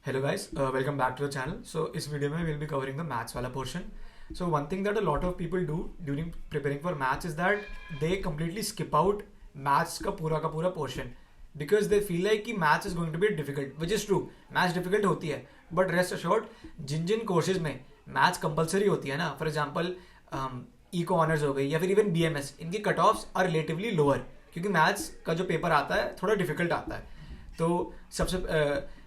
Hello guys, welcome back to the channel. So इस video में we'll be covering the maths वाला portion. So one thing that a lot of people do during preparing for maths is that they completely skip out maths का पूरा portion because they feel like कि maths is going to be difficult, which is true. Maths difficult होती है, but rest assured Jin courses में maths compulsory होती है ना, for example eco honors हो गई या फिर even BMS, इनकी cut offs are relatively lower क्योंकि maths का जो पेपर आता है थोड़ा difficult आता है. तो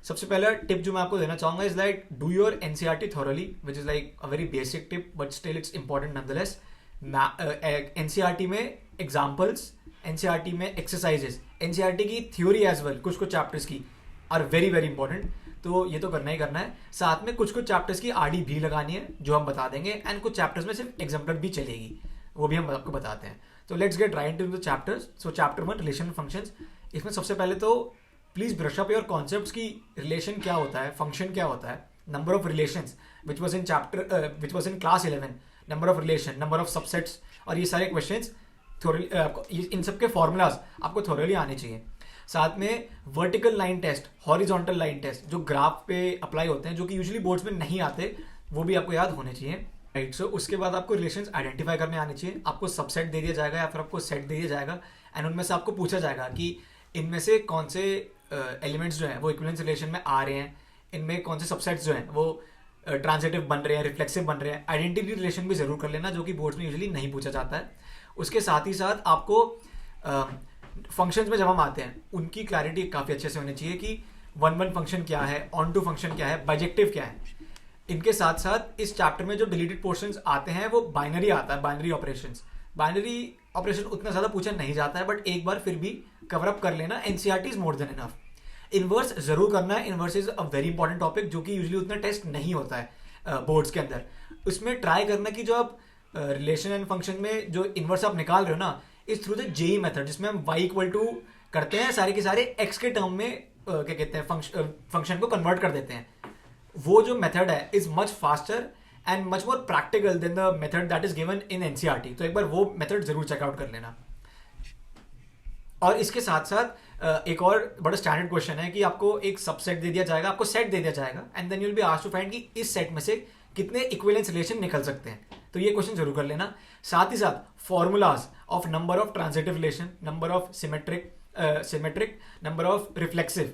सबसे पहला टिप जो मैं आपको देना चाहूँगा is like do your NCERT thoroughly, which is like a very basic tip but still it's important nonetheless. NCERT में एग्जाम्पल्स, एनसीईआरटी में एक्सरसाइजेस, एनसीईआरटी की थ्योरी एज वेल कुछ चैप्टर्स की आर वेरी वेरी इंपॉर्टेंट. तो ये तो करना ही करना है. साथ में कुछ चैप्टर्स की आरडी भी लगानी है जो हम बता देंगे, एंड कुछ चैप्टर्स में सिर्फ एग्जाम्पल भी चलेगी, वो भी हम आपको बताते हैं. तो let's get right into the chapters. So chapter 1 relation functions. इसमें सबसे पहले तो please brush up your concepts की रिलेशन क्या होता है, फंक्शन क्या होता है, number of relations which was in class 11, number of relation, number of subsets, और ये सारे क्वेश्चंस इन सब के फॉर्मूलाज आपको थोरली आने चाहिए. साथ में vertical line test, horizontal line test जो ग्राफ पे अप्लाई होते हैं, जो कि यूजुअली बोर्ड्स में नहीं आते, वो भी आपको याद होने चाहिए. राइट. सो उसके बाद आपको रिलेशंस आइडेंटिफाई करने आने चाहिए. आपको सबसेट दे दिया जाएगा या फिर आपको सेट दे दिया जाएगा, एंड उनमें से आपको पूछा जाएगा कि इनमें से कौन से एलिमेंट्स जो हैं वो इक्विवेलेंस रिलेशन में आ रहे हैं, इनमें कौन से सबसेट्स जो हैं वो ट्रांजिटिव बन रहे हैं, रिफ्लेक्सिव बन रहे हैं. आइडेंटिटी रिलेशन भी जरूर कर लेना, जो कि बोर्ड्स में यूजुअली नहीं पूछा जाता है. उसके साथ ही साथ आपको फंक्शंस में जब हम आते हैं उनकी क्लैरिटी काफ़ी अच्छे से होनी चाहिए कि वन फंक्शन क्या है, ऑन टू फंक्शन क्या है, बाइजेक्टिव क्या है. इनके साथ साथ इस चैप्टर में जो डिलीटेड पोर्शंस आते हैं वो बाइनरी आता है, बाइनरी ऑपरेशंस. बाइनरी ऑपरेशन उतना ज़्यादा पूछा नहीं जाता है, बट एक बार फिर भी कवर अप कर लेना. NCERT is more than enough. Inverse जरूर करना है. Inverse is a very important topic जो कि यूजुअली उतना टेस्ट नहीं होता है बोर्ड्स के अंदर. उसमें ट्राई करना कि जो आप रिलेशन एंड फंक्शन में जो इन्वर्स आप निकाल रहे हो ना, is through the JE method, जिसमें हम y इक्वल टू करते हैं सारे के सारे x के टर्म में क्या कहते हैं फंक्शन को कन्वर्ट कर देते हैं. वो जो मेथड है is much faster and much more practical than the method that is given in NCERT. तो एक बार वो मेथड जरूर चेकआउट कर लेना. और इसके साथ साथ एक और बड़ा स्टैंडर्ड क्वेश्चन है कि आपको एक सबसेट दे दिया जाएगा, आपको सेट दे दिया जाएगा, and then you will be asked to find कि इस सेट में से कितने इक्विवेलेंस रिलेशन निकल सकते हैं. तो ये क्वेश्चन जरूर कर लेना. साथ ही साथ formulas of number of transitive relation, number of symmetric, number of reflexive,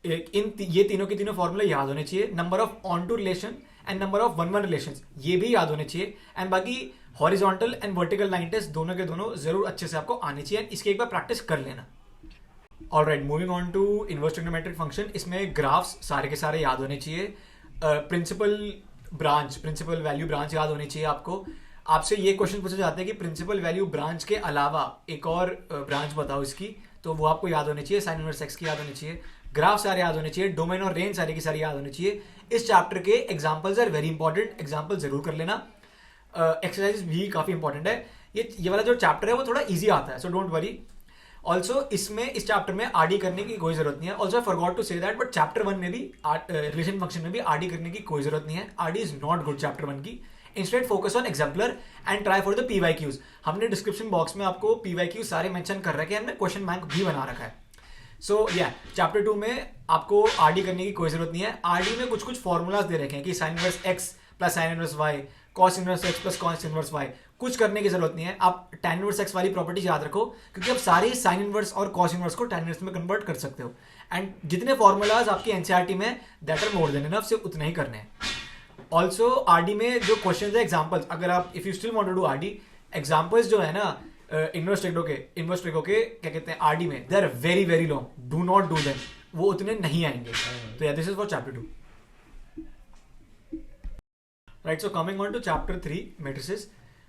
ये तीनों के तीनों फॉर्मूला याद होने चाहिए. Number of onto relation and number of one relations, ये भी याद होने चाहिए. एंड बाकी horizontal and vertical line test दोनों के दोनों जरूर अच्छे से आपको आने चाहिए. इसकी एक बार प्रैक्टिस कर लेना. Alright, moving on to inverse trigonometric function. इसमें ग्राफ्स सारे के सारे याद होने चाहिए. प्रिंसिपल वैल्यू ब्रांच याद होनी चाहिए आपको. आपसे ये क्वेश्चन पूछे जाते हैं कि प्रिंसिपल वैल्यू ब्रांच के अलावा एक और ब्रांच बताओ इसकी, तो वो आपको याद होनी चाहिए. साइन इनवर्स एक्स की याद होनी चाहिए. ग्राफ सारे याद होने चाहिए. डोमेन और रेंज सारे की सारी याद होनी चाहिए. इस चैप्टर के examples are very important. Example जरूर कर लेना. एक्सरसाइज भी काफी इंपॉर्टेंट है. ये वाला जो चैप्टर है वो थोड़ा इजी आता है, सो डोंट वरी. ऑल्सो इस चैप्टर में आरडी करने की कोई जरूरत नहीं है. Also I forgot to say that, but chapter 1 में भी रिलेशन फंक्शन में भी आरडी करने की कोई जरूरत नहीं है. RD is not good chapter 1 की. Instead focus on exemplar and try for the PYQs. हमने डिस्क्रिप्शन बॉक्स में आपको पीवाईक्यूज सारे मेंशन कर रखे हैं, हमने क्वेश्चन बैंक भी बना रखा है. सो या चैप्टर 2 में आपको आरडी करने की कोई जरूरत नहीं है. आरडी में कुछ फॉर्मूलाज दे रखे हैं कि sine inverse x plus sine inverse y, cos inverse x plus cos inverse y. कुछ करने की जरूरत नहीं है. आप tan इनवर्स एक्स वाली प्रॉपर्टीज याद रखो, क्योंकि आप सारे साइन इनवर्स और कॉस इनवर्स को tan इनवर्स में कन्वर्ट कर सकते हो. एंड जितने फॉर्मूलाज आपकी एनसीईआरटी में that are more than enough, सिर्फ उतने ही करने हैं. ऑल्सो आरडी में जो क्वेश्चन है एग्जाम्पल्स, अगर आप if you still want to do RD, examples जो है ना इनवर्स ट्रिगो के क्या कहते हैं आरडी में, they are very very long. Do not do them, वो उतने नहीं आएंगे. तो this is for chapter 2. Right. So coming on to chapter 3 matrices.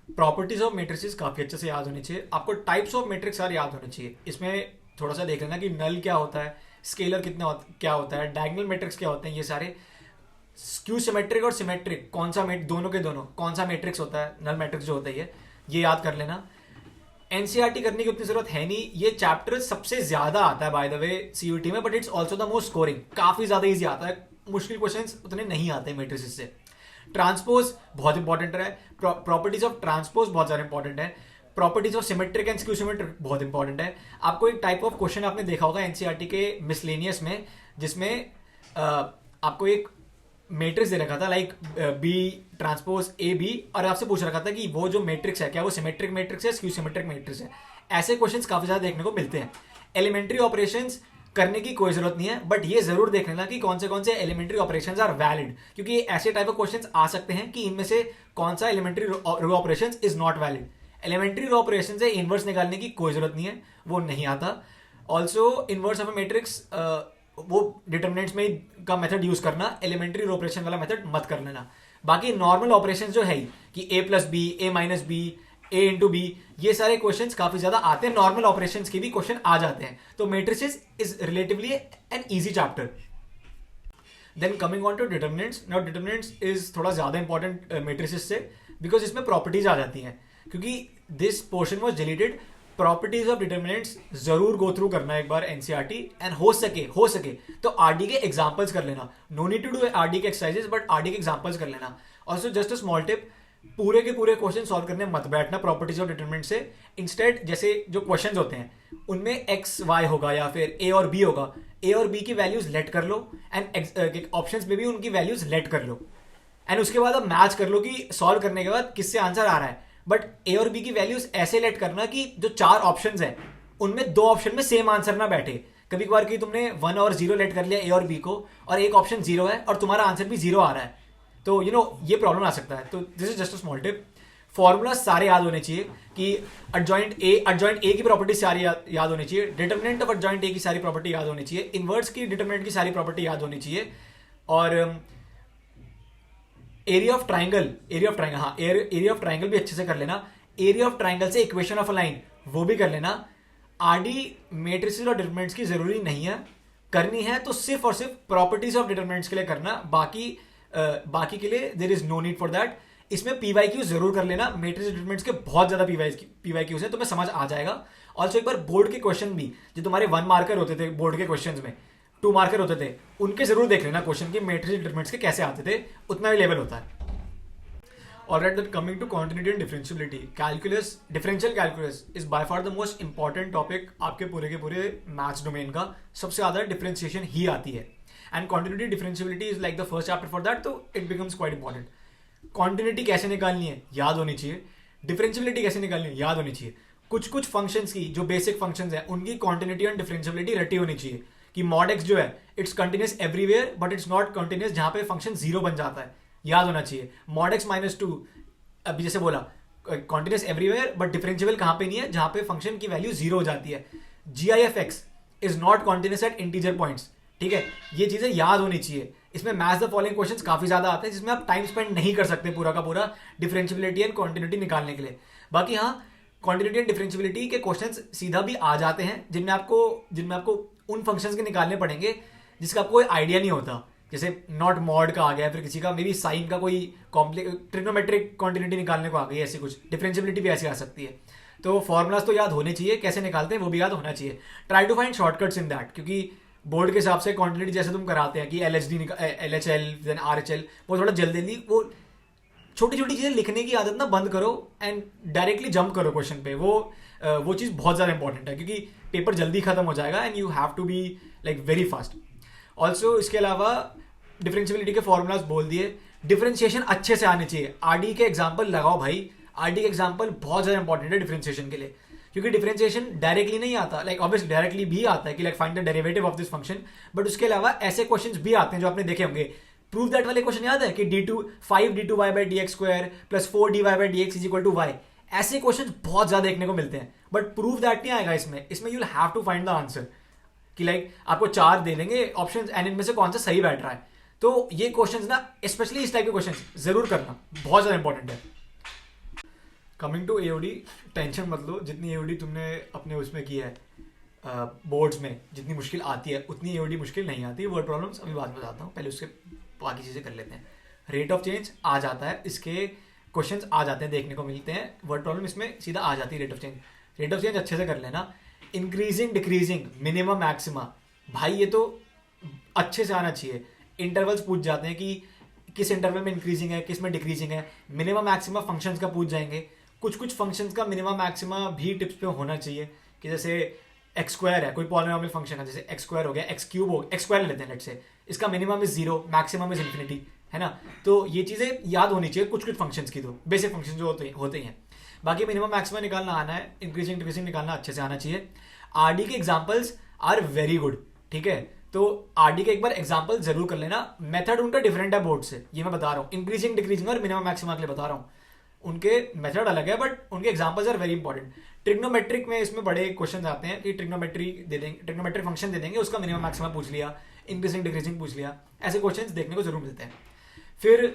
Properties of matrices काफी अच्छे से याद होनी चाहिए. आपको टाइप्स ऑफ मैट्रिक्स सारे याद होने चाहिए. इसमें थोड़ा सा देख लेना कि नल क्या होता है, स्केलर क्या होता है, डायगोनल मैट्रिक्स क्या होते हैं, ये सारे. स्क्यू सिमेट्रिक और सिमेट्रिक कौन सा दोनों के दोनों कौन सा मैट्रिक्स होता है, नल मैट्रिक्स जो होता है ये याद कर लेना. एनसीईआरटी करने की उतनी जरूरत है नहीं. ये चैप्टर सबसे ज्यादा आता है बाय द वे सीयूटी में, but it's also the most scoring. काफी ज्यादा इजी आता है. मुश्किल क्वेश्चंस उतने नहीं आते मैट्रिसेस से. ट्रांसपोज बहुत इंपॉर्टेंट है. प्रॉपर्टीज ऑफ ट्रांसपोज बहुत ज्यादा इंपॉर्टेंट है. Properties of symmetric and skew symmetric बहुत इंपॉर्टेंट है. आपको एक टाइप ऑफ क्वेश्चन आपने देखा होगा एनसीईआरटी के मिसलेनियस में, जिसमें आपको एक मैट्रिक्स दे रखा था like B transpose A B, और आपसे पूछ रखा था कि वो जो मैट्रिक्स है क्या वो सिमेट्रिक मैट्रिक्स है, स्क्यू सिमेट्रिक मैट्रिक्स है। ऐसे क्वेश्चंस काफी ज्यादा देखने को मिलते हैं। एलिमेंट्री ऑपरेशंस करने की कोई जरूरत नहीं है, बट ये जरूर देख लेना कि कौन से एलिमेंट्री ऑपरेशंस आर वैलिड, क्योंकि ऐसे टाइप ऑफ क्वेश्चंस आ सकते हैं कि इनमें से कौन सा elementary row operations is not valid. Elementary row operation से इनवर्स निकालने की कोई जरूरत नहीं है, वो नहीं आता। Also inverse of a matrix वो डिटर्मिनेंट्स में का मेथड यूज करना, एलिमेंट्री रो ऑपरेशन वाला मेथड मत कर लेना। बाकी नॉर्मल ऑपरेशंस जो है कि A plus B, A minus B, A into B, ये सारे क्वेश्चंस काफी ज्यादा आते हैं, नॉर्मल ऑपरेशंस के भी क्वेश्चन आ जाते हैं। तो matrices is relatively an easy chapter. Then coming on to determinants. Now determinants is थोड़ा ज्यादा इंपॉर्टेंट मैट्रिसेस से, बिकॉज इसमें प्रॉपर्टीज आ जाती हैं, क्योंकि this portion was deleted. Properties of determinants जरूर गो थ्रू करना एक बार एनसीईआरटी, एंड हो सके तो आरडी के एग्जांपल्स कर लेना। No need to do RD के एक्सरसाइजेस, बट आरडी के एग्जांपल्स कर लेना। Also just a small tip, पूरे के पूरे क्वेश्चन सॉल्व करने मत बैठना प्रॉपर्टीज ऑफ डिटरमिनेंट से। इंस्टेड जैसे जो क्वेश्चन होते हैं उनमें एक्स वाई होगा या फिर ए और बी होगा, ए और बी की वैल्यूज लेट कर लो, एंड ऑप्शंस में भी उनकी वैल्यूज लेट कर लो, एंड उसके बाद अब मैच कर लो कि सॉल्व करने के बाद किससे आंसर आ रहा है। बट ए और बी की वैल्यूज ऐसे लेट करना कि जो 4 ऑप्शंस हैं उनमें 2 ऑप्शन में सेम आंसर ना बैठे। कभी कभार कि तुमने 1 और 0 लेट कर लिया ए और बी को, और एक ऑप्शन 0 है और तुम्हारा आंसर भी 0 आ रहा है, तो ये प्रॉब्लम आ सकता है। तो this is just a small tip. Formula सारे याद होने चाहिए कि एडजॉइंट ए की प्रॉपर्टी सारी याद होनी चाहिए, डिटरमिनेंट ऑफ एडजॉइंट ए की सारी प्रॉपर्टी याद होनी चाहिए, इनवर्स की डिटरमिनेंट की सारी प्रॉपर्टी याद होनी चाहिए, और एरिया ऑफ ट्राइंगल भी अच्छे से कर लेना। एरिया ऑफ ट्राइंगल से इक्वेशन ऑफ अ लाइन वो भी कर लेना। आरडी मैट्रिसेस और डिटरमिनेंट्स की जरूरी नहीं है, करनी है तो सिर्फ और सिर्फ प्रॉपर्टीज ऑफ डिटरमिनेंट्स के लिए करना, बाकी के लिए there is no need for that. इसमें पीवाईक्यू जरूर कर लेना, मैट्रिक्स डिटरमिनेंट्स के बहुत ज्यादा पीवाईक्यूज हैं, तो मैं समझ आ जाएगा। ऑल्सो एक बार बोर्ड के क्वेश्चन भी जो तुम्हारे 1 मार्कर होते थे बोर्ड के क्वेश्चन में, 2 मार्कर होते थे, उनके जरूर देख लेना क्वेश्चन की मैट्रिक्स डिटरमिनेंट्स के कैसे आते थे, उतना ही लेवल होता है। Alright, then coming to continuity and differentiability, differential calculus is by far the most important topic आपके पूरे के पूरे मैथ्स डोमेन का। सबसे ज़्यादा डिफरेंशिएशन ही आती है, and continuity differentiability is like the first chapter for that, तो it becomes quite important. Continuity कैसे निकालनी है याद होनी चाहिए, डिफरेंशियबिलिटी कैसे निकालनी है याद होनी चाहिए। कुछ फंक्शंस की जो बेसिक फंक्शंस हैं उनकी continuity एंड डिफरेंशियबिलिटी रटी होनी चाहिए कि mod x जो है it's continuous everywhere but it's not continuous जहाँ पे फंक्शन 0 बन जाता है, याद होना चाहिए। mod x -2 अभी जैसे बोला कॉन्टिन्यूस एवरीवेयर बट डिफरेंशिएबल कहां पे नहीं है, जहां पे फंक्शन की वैल्यू 0 हो जाती है। gif(x) is not continuous at integer points, ठीक है, ये चीजें याद होनी चाहिए। इसमें मैच द फॉलोइंग क्वेश्चंस काफी ज्यादा आते हैं जिसमें आप टाइम स्पेंड नहीं कर सकते पूरा का पूरा डिफरेंशिएबिलिटी एंड कॉन्टिन्यूटी निकालने के लिए। बाकी हाँ, कॉन्टिन्यूटी एंड डिफरेंशिएबिलिटी के क्वेश्चंस सीधा भी आ जाते हैं जिनमें आपको उन फंक्शंस के निकालने पड़ेंगे जिसका आपको कोई आइडिया नहीं होता, जैसे नॉट मॉड का आ गया, फिर किसी का मे बी साइन का कोई ट्रिग्नोमेट्रिक कॉन्टिन्यूटी निकालने को आ गई, ऐसी कुछ डिफरेंशिएबिलिटी भी ऐसी आ सकती है। तो फॉर्मुलाज तो याद होने चाहिए, कैसे निकालते हैं वो भी याद होना चाहिए। Try to find shortcuts in that, क्योंकि बोर्ड के हिसाब से कॉन्टिन्यूटी जैसे तुम कराते हैं कि LHL देन RHL, वो थोड़ा जल्दी वो छोटी छोटी चीजें लिखने की आदत ना बंद करो एंड डायरेक्टली जंप करो क्वेश्चन पे। वो चीज़ बहुत ज़्यादा इंपॉर्टेंट है क्योंकि पेपर जल्दी खत्म हो जाएगा and you have to be like very fast. Also इसके अलावा डिफरेंशियबिलिटी के फॉर्मूलाज बोल दिए, डिफरेंशिएशन अच्छे से आने चाहिए। आरडी के एग्जाम्पल लगाओ भाई, आरडी के एग्जाम्पल बहुत ज़्यादा इंपॉर्टेंट है डिफरेंशिएशन के लिए, क्योंकि डिफरेंशिएशन डायरेक्टली नहीं आता, लाइक ऑब्वियसली डायरेक्टली भी आता है कि like find the derivative of this function, but उसके अलावा ऐसे क्वेश्चंस भी आते हैं जो आपने देखे होंगे। प्रूव दैट वाले क्वेश्चन याद है कि 5d2y by dx square plus 4dy by dx is equal to y, ऐसे क्वेश्चंस बहुत ज्यादा देखने को मिलते हैं, बट प्रूव दैट नहीं आएगा इसमें you will have to find the answer कि लाइक आपको 4 दे देंगे ऑप्शंस एंड इनमें से कौन सा सही बैठ रहा है। तो ये क्वेश्चंस ना, स्पेशली इस टाइप के क्वेश्चंस जरूर करना, बहुत ज्यादा इंपॉर्टेंट है। कमिंग टू एओडी, टेंशन मत लो, जितनी एओडी तुमने अपने उसमें की है बोर्ड्स में जितनी मुश्किल आती है उतनी एओडी मुश्किल नहीं आती। वर्ड प्रॉब्लम्स अभी बाद में बताता हूँ, पहले उसके बाकी चीज़ें कर लेते हैं। रेट ऑफ चेंज आ जाता है, इसके क्वेश्चंस आ जाते हैं, देखने को मिलते हैं। वर्ड प्रॉब्लम इसमें सीधा आ जाती है। रेट ऑफ चेंज अच्छे से कर लेना। इंक्रीजिंग डिक्रीजिंग मिनिमम मैक्सिमा, भाई ये तो अच्छे से आना चाहिए। इंटरवल्स पूछ जाते हैं कि किस इंटरवल में इंक्रीजिंग है किस में डिक्रीजिंग है। मिनिमम मैक्सिमा फंक्शंस का पूछ जाएंगे, कुछ फंक्शंस का मिनिमम मैक्सिमा भी टिप्स पे होना चाहिए कि जैसे एक्स स्क्वायर है, कोई पॉलिनोमियल फंक्शन है, जैसे एक्स स्क्वायर हो गया, एक्स क्यूब हो गया, एक्स स्क्वायर लेते हैं लेट्स से, इसका minimum is 0, maximum is infinity, है ना। तो ये चीज़ें याद होनी चाहिए कुछ कुछ फंक्शंस की, तो बेसिक फंक्शन जो होते हैं। बाकी मिनिमम मैक्सिमम निकालना आना है, इंक्रीजिंग डिक्रीजिंग निकालना अच्छे से आना चाहिए। आरडी के एग्जांपल्स आर वेरी गुड, ठीक है। तो आरडी के एक बार एग्जांपल जरूर कर लेना। मेथड उनका डिफरेंट है बोर्ड से, ये मैं बता रहा हूँ। इंक्रीजिंग डिक्रीजिंग और मिनिमम मैक्सिमम के लिए बता रहा हूँ, उनके मेथड अलग है बट उनके examples are very important. Trigonometric में इसमें बड़े क्वेश्चन आते हैं कि ट्रिग्नोमेट्री दे देंगे, ट्रिग्नोमेट्रिक फंक्शन दे देंगे, उसका मिनिमम मैक्सिमम पूछ लिया, इंक्रीजिंग डिक्रीजिंग पूछ लिया, ऐसे क्वेश्चन देखने को जरूर मिलते हैं। फिर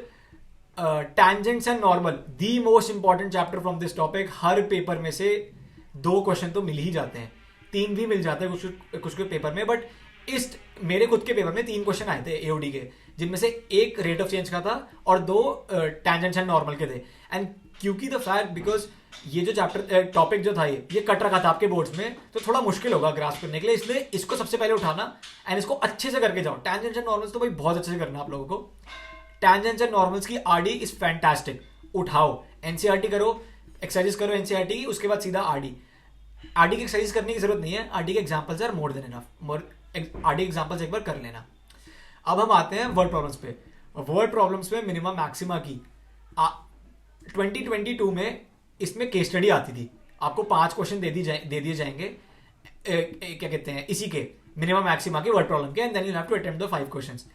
tangents and normal, the most important chapter from this topic. Her paper में से 2 क्वेश्चन तो मिल ही जाते हैं, 3 भी मिल जाते हैं कुछ पेपर में, बट इस मेरे खुद के पेपर में 3 क्वेश्चन आए थे एओडी के, जिनमें से एक रेट ऑफ चेंज का था और 2 टैंजेंट्स एंड नॉर्मल के थे। एंड क्योंकि द फैक्ट बिकॉज ये जो चैप्टर टॉपिक जो था ये कट रखा था आपके बोर्ड्स में, तो थोड़ा मुश्किल होगा ग्रास्प करने के लिए, इसलिए इसको सबसे पहले उठाना एंड इसको अच्छे से करके जाओ। टैंजेंट्स एंड नॉर्मल्स तो भाई बहुत अच्छे से करना आप लोगों को। टैंजेंट्स एंड नॉर्मल्स की आरडी इज फैंटास्टिक, उठाओ, एनसीईआरटी करो, एक्सरसाइज करो एनसीईआरटी की, उसके बाद सीधा आरडी। आरडी की एक्सरसाइज करने की जरूरत नहीं है, आरडी के examples are more than enough, RD examples एक बार कर लेना। अब हम आते हैं वर्ड प्रॉब्लम्स पे। वर्ड प्रॉब्लम्स में मिनिमम मैक्सिमा की 2022 में इसमें केस स्टडी आती थी, आपको 5 क्वेश्चन दे दिए जाएंगे, क्या कहते हैं, इसी के मिनिमम मैक्सिमा के वर्ड प्रॉब्लम के, and then you have to attempt the 5 questions.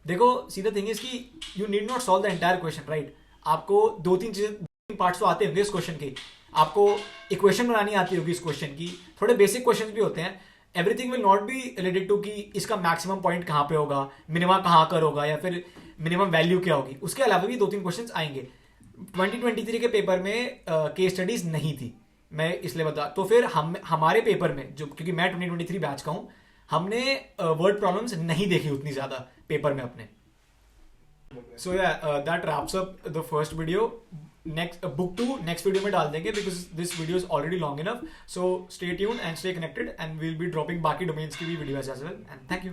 देखो सीधा थिंग इज कि you need not solve the entire question, right. आपको 2-3 चीजें, 2-3 पार्ट्स तो आते होंगे इस क्वेश्चन के, आपको इक्वेशन बनानी आती होगी इस क्वेश्चन की, थोड़े बेसिक क्वेश्चन भी होते हैं। Everything will not be related to कि इसका मैक्सिमम पॉइंट कहाँ पे होगा, मिनिमम कहाँ कर होगा, या फिर मिनिमम वैल्यू क्या होगी, उसके अलावा भी 2-3 क्वेश्चन आएंगे। 2023 के पेपर में केस स्टडीज नहीं थी, मैं इसलिए बता, तो फिर हमारे पेपर में जो, क्योंकि मैं 2023 बैच का हूँ, हमने वर्ड प्रॉब्लम्स नहीं देखी उतनी ज्यादा पेपर में अपने। सो या that wraps up the first video. Next book 2 next video में डाल देंगे because this video is already long enough. So stay tuned and stay connected, and we will be dropping बाकी डोमेन्स की भी videos as well, and thank you.